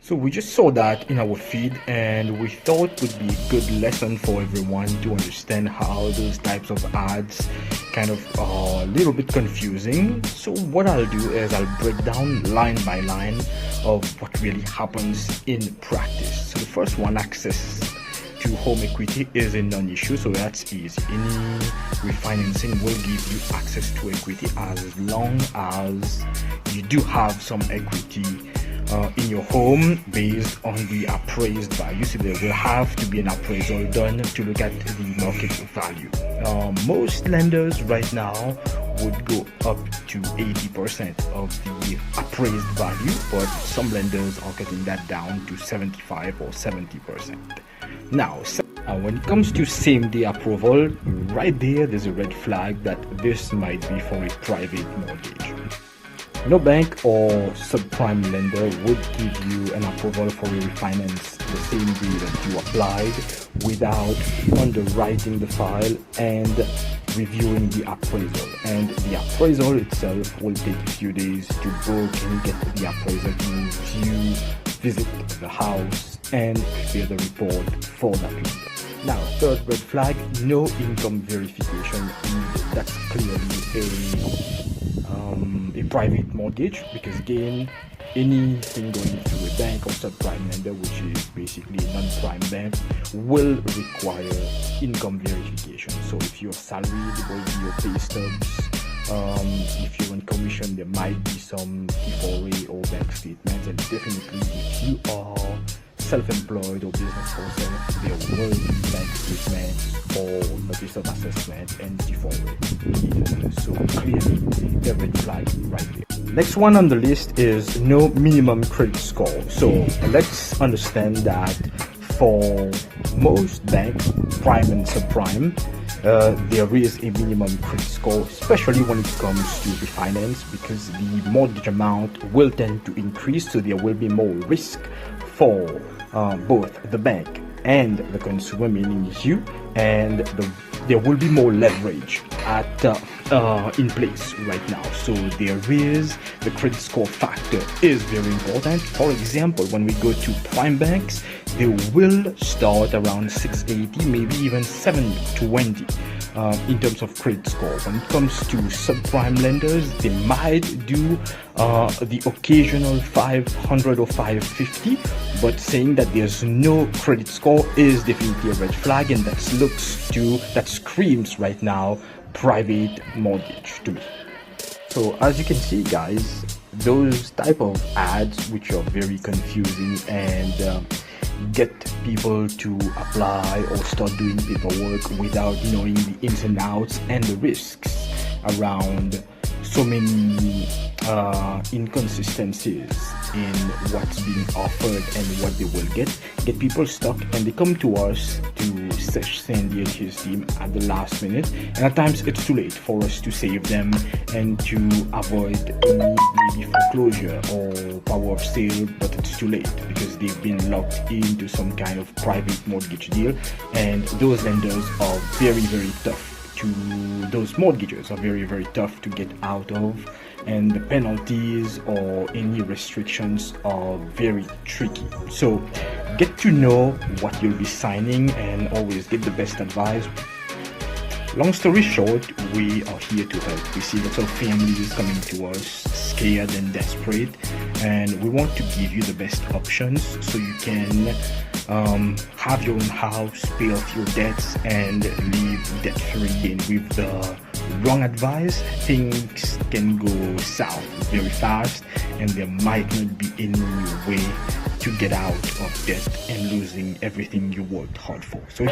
So we just saw that in our feed, and we thought would be a good lesson for everyone to understand how those types of ads kind of are a little bit confusing. So what I'll do is I'll break down line by line of what really happens in practice. So the first one, access to home equity, is a non-issue, so that's easy. Any refinancing will give you access to equity as long as you do have some equity in your home based on the appraised value. So there will have to be an appraisal done to look at the market value. Most lenders right now would go up to 80% of the appraised value, but some lenders are cutting that down to 75 or 70%. Now, when it comes to same-day approval, right there's a red flag that this might be for a private mortgage. No bank or subprime lender would give you an approval for a refinance the same day that you applied without underwriting the file and reviewing the appraisal. And the appraisal itself will take a few days to book and get the appraiser to view, visit the house, and prepare the report for that lender. Now, third red flag, no income verification. That's clearly a private mortgage, because again, anything going through a bank or subprime lender, which is basically a non-prime bank, will require income verification. So if you're salaried, it will be your pay stubs. If you're on commission, there might be some T4A or bank statements, and definitely if you are self-employed or business person, there will be bank statements or notice of assessment and T4A. So clearly a red flag right there. Next one on the list is no minimum credit score. So let's understand that for most banks, prime and subprime, there is a minimum credit score, especially when it comes to refinance, because the mortgage amount will tend to increase, so there will be more risk for both the bank and the consumer, meaning you, and there will be more leverage in place right now. So there is the credit score factor is very important. For example, when we go to prime banks, they will start around 680, maybe even 720 in terms of credit score. When it comes to subprime lenders, they might do the occasional 500 or 550, but saying that there's no credit score is definitely a red flag, and that screams right now private mortgage to me. So as you can see, guys, those type of ads which are very confusing and get people to apply or start doing paperwork without knowing the ins and outs and the risks around so many inconsistencies in what's being offered and what they will get people stuck, and they come to us, to Sesh, Sandy and his team at the last minute, and at times it's too late for us to save them and to avoid any maybe foreclosure or power of sale, but it's too late because they've been locked into some kind of private mortgage deal, and those lenders are very, very tough those mortgages are very, very tough to get out of, and the penalties or any restrictions are very tricky. So get to know what you'll be signing and always get the best advice. Long story short, we are here to help. We see lots of families coming to us scared and desperate, and we want to give you the best options so you can have your own house, pay off your debts, and live debt-free. And with the wrong advice, things can go south very fast, and there might not be any way to get out of debt and losing everything you worked hard for. So